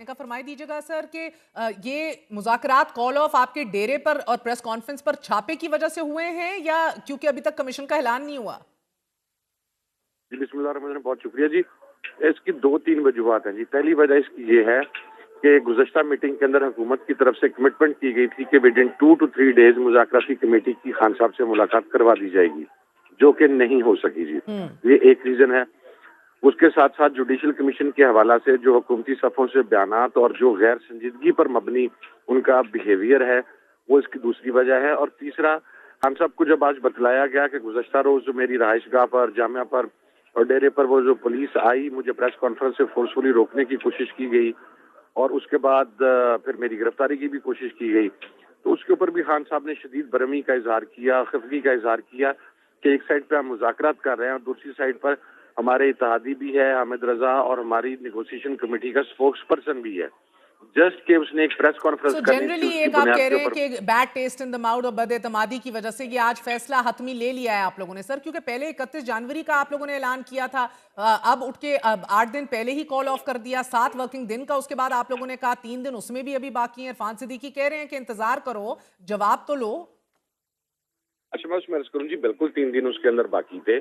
का फरमाई दीजिएगा सर कि ये मुज़ाकरात कॉल ऑफ आपके डेरे पर और प्रेस कॉन्फ्रेंस पर छापे की वजह से हुए हैं या क्योंकि अभी तक कमीशन का ऐलान नहीं हुआ? जी बिस्मिल्लाहिर्रहमानिर्रहीम, बहुत शुक्रिया जी। इसकी 2-3 वजूहात हैं जी। पहली वजह इसकी ये है कि गुज़श्ता मीटिंग के अंदर हुकूमत की तरफ से कमिटमेंट की गई थी कि विदिन 2 to 3 डेज मुज़ाकराती कमेटी की खान साहब से मुलाकात करवा दी जाएगी, जो कि नहीं हो सकी जी। ये एक रीजन है। उसके साथ साथ जुडिशल कमीशन के हवाला से जो हुकूमती सफ़ों से बयानात और जो गैर संजीदगी पर मबनी उनका बिहेवियर है, वो इसकी दूसरी वजह है। और तीसरा, खान साहब को जब आज बतलाया गया कि गुज़श्ता रोज मेरी रहायशगाह पर, जामिया पर और डेरे पर वो जो पुलिस आई, मुझे प्रेस कॉन्फ्रेंस से फोर्सफुली रोकने की कोशिश की गई और उसके बाद फिर मेरी गिरफ्तारी की भी कोशिश की गई, तो उसके ऊपर भी खान साहब ने शदीद बरहमी का इजहार किया, खफगी का इजहार किया कि एक साइड पे हम मुज़ाकरात कर रहे हैं और दूसरी साइड पर हमारे इत्तेहादी भी है हामिद रजा और हमारी नेगोशिएशन कमेटी का स्पोक्स पर्सन भी है। जस्ट कि उसने एक प्रेस कॉन्फ्रेंस करनी थी, जनरली उसकी एक आप बुनियाद कह के रहे हैं ऊपर। कि bad taste in the mouth और बदएतमादी की वजह से ये आज फैसला हतमी ले लिया है आप लोगों ने सर, क्योंकि पहले 31 जनवरी का आप लोगों ने ऐलान किया था, अब उठ के 8 दिन पहले ही कॉल ऑफ कर दिया, 7 वर्किंग दिन का उसके बाद आप लोगों ने कहा 3 दिन उसमें भी अभी बाकी है। इरफान सिद्दीकी कह रहे हैं कि इंतजार करो, जवाब तो लो। अच्छा, मैं उसमें अर्ज करूँ जी, बिल्कुल 3 दिन उसके अंदर बाकी थे,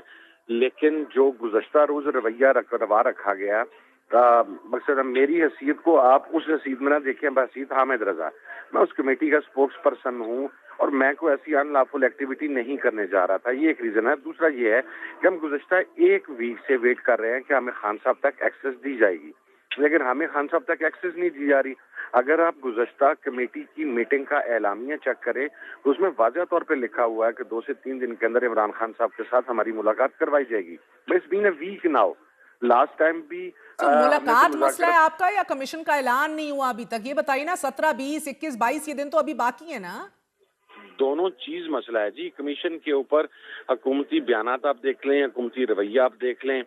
लेकिन जो गुज़श्ता रोज रवैया रवा रखा गया, मकसद मेरी हैसियत को आप उस हैसियत में ना देखें, बहसीत हामिद रजा, मैं उस कमेटी का स्पोक्स पर्सन हूँ और मैं कोई ऐसी अनलॉफुल एक्टिविटी नहीं करने जा रहा था। ये एक रीजन है। दूसरा ये है कि हम गुज़श्ता 1 वीक से वेट कर रहे हैं कि हमें खान साहब तक एक्सेस दी जाएगी, लेकिन हमें खान साहब तक एक्सेस नहीं दी जा रही। अगर आप गुज़श्ता कमेटी की मीटिंग का एलामिया चेक करें तो उसमें वाज़ह तौर पे लिखा हुआ है कि 2 से 3 दिन के अंदर इमरान खान साहब के साथ हमारी मुलाकात करवाई जाएगी। But it's been a week now. Last time भी तो हमने तो मुलाकात मसला है मुज़ाकरात, आपका या कमीशन का ऐलान नहीं हुआ अभी तक? ये बताइए ना, 17, 20, 21, 22 ये दिन तो अभी बाकी है ना? दोनों चीज मसला है जी। कमीशन के ऊपर हुकूमती बयानात आप देख लें, हुकूमती रवैया आप देख लें,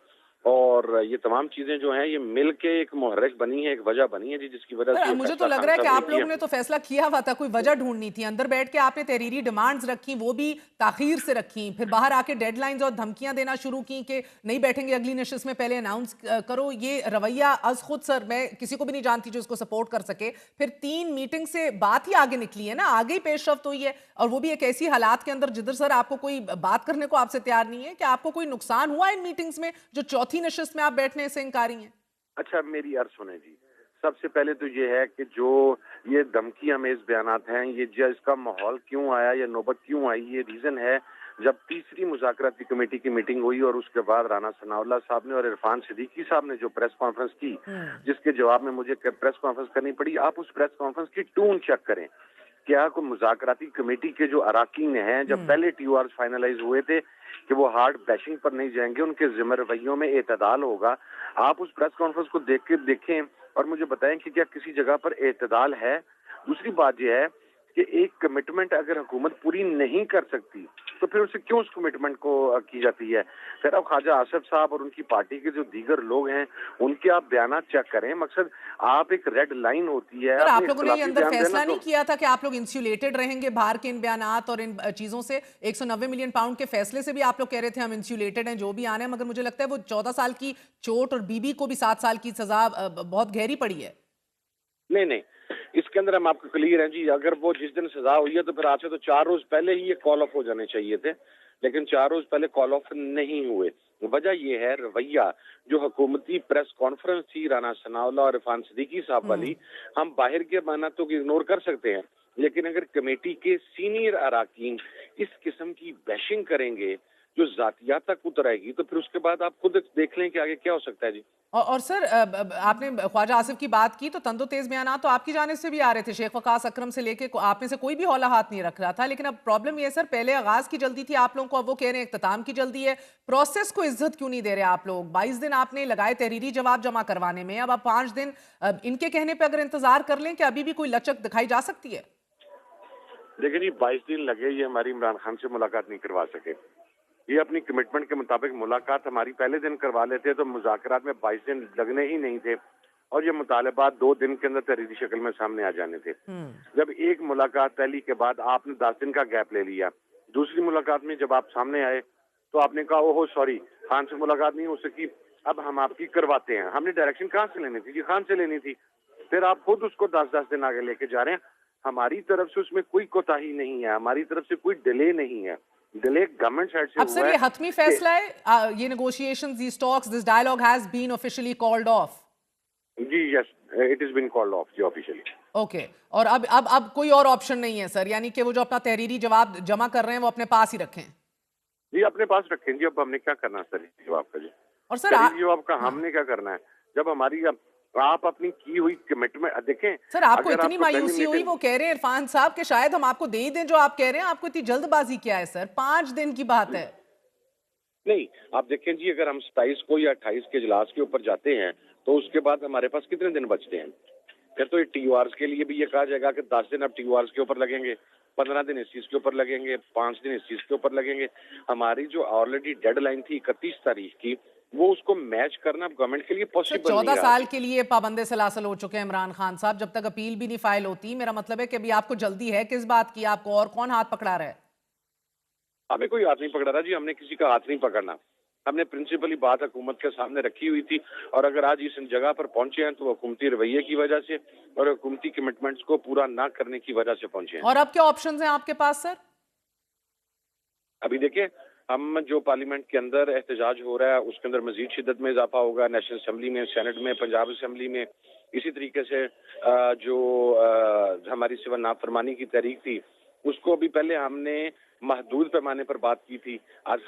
और ये तमाम चीजें जो हैं ये मिल के एक मुहर्रिक बनी है, एक वजह बनी है जी, जिसकी वजह से सर ये मुझे तो फैसला लग खान रहा है कि साहब ने आप किया। लोगों ने तो फैसला किया हुआ था, कोई वजह ढूंढनी थी, अंदर बैठ के आपने तहरीरी डिमांड्स रखी, वो भी ताखीर से रखी, फिर बाहर आके डेडलाइंस और धमकियां देना शुरू की कि नहीं बैठेंगे अगली नशिस्त में, पहले अनाउंस करो। ये रवैया अज खुद सर मैं किसी को भी नहीं जानती जो इसको सपोर्ट कर सके। फिर 3 मीटिंग से बात ही आगे निकली है ना, आगे ही पेशरफ्त हुई है, और वो भी एक ऐसी हालात के अंदर जिधर सर आपको कोई बात करने को आपसे तैयार नहीं है। कि आपको कोई नुकसान हुआ इन मीटिंग्स में जो चौथी नशिस्त में आप बैठने से इंकारी हैं? अच्छा, मेरी अर्ज सुने जी। सबसे पहले तो ये है कि जो ये धमकी हमें बयानात हैं, ये जो इसका माहौल क्यों आया या नौबत क्यों आई, ये रीजन है जब तीसरी मुज़ाकराती कमेटी की मीटिंग हुई और उसके बाद राना सनाउल्लाह साहब ने और इरफान सिद्दीकी साहब ने जो प्रेस कॉन्फ्रेंस की, जिसके जवाब में मुझे प्रेस कॉन्फ्रेंस करनी पड़ी। आप उस प्रेस कॉन्फ्रेंस की टून चेक करें। क्या को मुज़ाकराती कमेटी के जो अराकीन हैं, जब पहले टीओआर फाइनलाइज हुए थे कि वो हार्ड बैशिंग पर नहीं जाएंगे, उनके जिम्मे रवैयों में एतदाल होगा। आप उस प्रेस कॉन्फ्रेंस को देख के देखें और मुझे बताएं कि क्या किसी जगह पर एतदाल है। दूसरी बात यह है कि एक कमिटमेंट अगर हुकूमत पूरी नहीं कर सकती तो फिर उसे क्यों उस कमिटमेंट को की जाती है। फिर अब ख्वाजा आसिफ साहब और उनकी पार्टी के जो दीगर लोग हैं उनके आप बयानात चेक करें। मकसद आप एक रेड लाइन होती है, सर आपने आप लोगों ने ये इख्तलाफी अंदर बयान देना फैसला नहीं तो। किया था कि आप लोग इंसुलेटेड रहेंगे बाहर के इन बयानात और इन चीजों से? 190 मिलियन पाउंड के फैसले से भी आप लोग कह रहे थे हम इंसुलेटेड हैं, जो भी आना है, मगर मुझे लगता है वो 14 साल की चोट और बीबी को भी 7 साल की सजा बहुत गहरी पड़ी है। नहीं नहीं, इसके अंदर हम आपको क्लियर हैं जी। अगर वो जिस दिन सजा हुई है तो फिर आज से तो 4 रोज पहले ही ये कॉल ऑफ हो जाने चाहिए थे, लेकिन 4 रोज पहले कॉल ऑफ नहीं हुए। वजह ये है रवैया जो हुकूमती प्रेस कॉन्फ्रेंस थी राना सनाउल्लाह और इरफान सिद्दीकी साहब वाली, हम बाहर के बयानात तो इग्नोर कर सकते हैं, लेकिन अगर कमेटी के सीनियर अराकीन इस किस्म की बैशिंग करेंगे जो जातियात तक उतरेगी, तो फिर उसके बाद आप खुद देख लें कि आगे क्या हो सकता है जी। और सर आपने ख्वाजा आसिफ की बात की तो तंदो तेज बयान तो आपकी जानिब से भी आ रहे थे, शेख वकास अकरम से लेके आप में से कोई भी हौला हाथ नहीं रख रहा था, लेकिन अब प्रॉब्लम ये है सर, पहले आगाज की जल्दी थी आप लोगों को, अब वो कह रहे हैं इख्तिताम की जल्दी है। प्रोसेस को इज्जत क्यों नहीं दे रहे आप लोग? 22 दिन आपने लगाए तहरीरी जवाब जमा करवाने में, अब आप 5 दिन इनके कहने पर अगर इंतजार कर लें कि अभी भी कोई लचक दिखाई जा सकती है? देखिए जी, 22 दिन लगे, ये हमारी इमरान खान से मुलाकात नहीं करवा सके। ये अपनी कमिटमेंट के मुताबिक मुलाकात हमारी पहले दिन करवा लेते तो मुज़ाकरात में 22 दिन लगने ही नहीं थे और ये मुतालबात 2 दिन के अंदर तहरीरी शक्ल में सामने आ जाने थे। जब एक मुलाकात पहली के बाद आपने 10 दिन का गैप ले लिया, दूसरी मुलाकात में जब आप सामने आए तो आपने कहा ओहो सॉरी, खान से मुलाकात नहीं हो सकी, अब हम आपकी करवाते हैं। हमने डायरेक्शन कहाँ से लेनी थी जी? खान से लेनी थी। پھر آپ خود اس کو 10-10 دن آگے لے کے جا رہے ہیں. ہماری طرف سے اس میں کوئی کوتاہی نہیں ہے, ہماری طرف سے کوئی ڈیلے نہیں ہے. ڈیلے گورنمنٹ سائڈ سے اب سر ہوا یہ ہے حتمی فیصلہ ہے, یہ negotiations, these talks, this dialogue has been officially called off. جی yes, it is been called off جی آفیشلی. اوکے, اور اب کوئی اور آپشن نہیں ہے سر, یعنی کہ وہ جو اپنا تحریری جواب جمع کر رہے ہیں وہ اپنے پاس ہی رکھیں. جی اپنے پاس رکھیں جی, اب ہم نے کیا کرنا ہے سر جواب کا جی. اور سر تحریری جواب کا ہم نے کیا کرنا ہے جب ہماری آپ اپنی کی ہوئی کمٹمنٹ دیکھیں. سر آپ کو اتنی مایوسی ہوئی, وہ کہہ رہے ہیں عرفان صاحب کہ شاید ہم آپ کو دے ہی دیں جو آپ کہہ رہے ہیں, آپ کو اتنی جلد بازی کیا ہے سر؟ 5 دن کی بات ہے. نہیں آپ دیکھیں جی, اگر ہم 27 کو یا 28 کے اجلاس کے اوپر جاتے ہیں تو اس کے بعد ہمارے پاس کتنے دن بچتے ہیں؟ پھر تو یہ ٹی او آرز کے لیے بھی یہ کہا جائے گا کہ 10 دن اب ٹی او آرز کے اوپر لگیں گے, 15 دن اس چیز کے اوپر لگیں گے, 5 دن اس چیز کے اوپر لگیں گے. ہماری جو آلریڈی ڈیڈ لائن تھی 31 تاریخ کی, وہ اس کو میچ کرنا گورنمنٹ کے لیے پاسبل نہیں رہا. 14 سال کے لیے پابند سلاسل ہو چکے ہیں عمران خان صاحب, جب تک اپیل بھی نہیں فائل ہوتی. میرا مطلب ہے کہ ابھی آپ کو جلدی ہے کس بات کی, آپ کو اور کون ہاتھ پکڑا رہا ہے؟ ہمیں کوئی ہاتھ نہیں پکڑا رہا جی, ہم نے کسی کا ہاتھ نہیں پکڑنا. ہم نے پرنسپلی بات حکومت کے سامنے رکھی ہوئی تھی, اور اگر آج اس جگہ پر پہنچے ہیں تو حکومتی رویے کی وجہ سے اور حکومتی کمٹمنٹس کو پورا نہ کرنے کی وجہ سے پہنچے ہیں. اور اب کیا آپشنز ہیں آپ کے پاس سر؟ ابھی دیکھیں, ہم جو پارلیمنٹ کے اندر احتجاج ہو رہا ہے اس کے اندر مزید شدت میں اضافہ ہوگا, نیشنل اسمبلی میں, سینٹ میں, پنجاب اسمبلی میں. اسی طریقے سے جو ہماری سول نافرمانی کی تحریک تھی اس کو بھی پہلے ہم نے محدود پیمانے پر بات کی تھی. آج